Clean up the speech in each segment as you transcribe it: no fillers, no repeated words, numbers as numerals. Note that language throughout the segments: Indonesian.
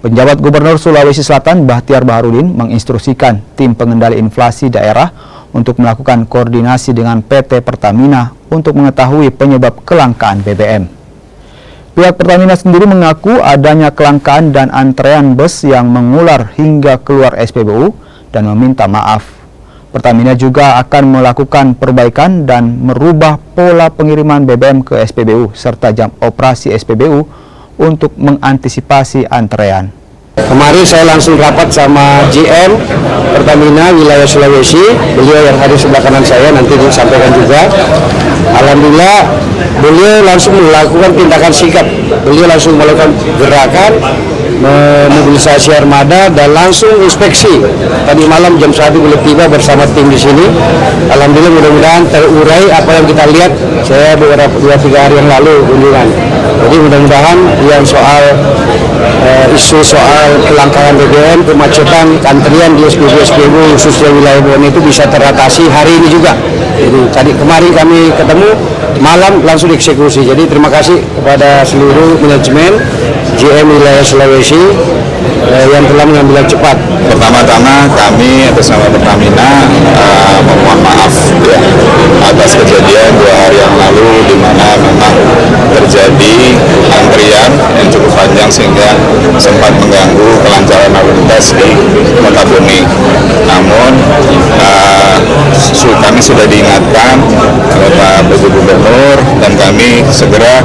Penjabat Gubernur Sulawesi Selatan Bahtiar Baharudin menginstruksikan tim pengendali inflasi daerah untuk melakukan koordinasi dengan PT Pertamina untuk mengetahui penyebab kelangkaan BBM. Pihak Pertamina sendiri mengaku adanya kelangkaan dan antrean bus yang mengular hingga keluar SPBU dan meminta maaf. Pertamina juga akan melakukan perbaikan dan merubah pola pengiriman BBM ke SPBU serta jam operasi SPBU untuk mengantisipasi antrean. Kemarin saya langsung rapat sama GM Pertamina wilayah Sulawesi, beliau yang hadir sebelah kanan saya, nanti disampaikan juga. Alhamdulillah beliau langsung melakukan tindakan sikap, beliau langsung melakukan gerakan, memobilisasi armada dan langsung inspeksi. Tadi malam jam 1 beliau tiba bersama tim di sini. Alhamdulillah mudah-mudahan terurai apa yang kita lihat. Saya beberapa 2-3 hari yang lalu kunjungan. Jadi mudah-mudahan yang isu soal kelangkaan BBM, kemacetan, antrian di SPBU khususnya wilayah Bone itu bisa teratasi hari ini juga. Jadi tadi kemarin kami ketemu, malam langsung dieksekusi. Jadi terima kasih kepada seluruh manajemen GM wilayah Sulawesi yang telah mengambil cepat. Pertama-tama kami atas nama Pertamina memohon maaf ya, atas kejadian 2 hari yang lalu di mana memang terjadi antrian yang cukup panjang sehingga sempat mengganggu kelancaran lalu lintas di Kota Bone. Namun kami sudah diingatkan oleh Pak Gubernur dan kami segera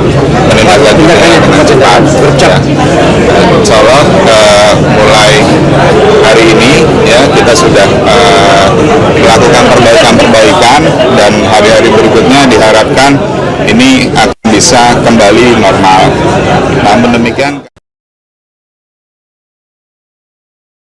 menindaklanjuti dengan cepat.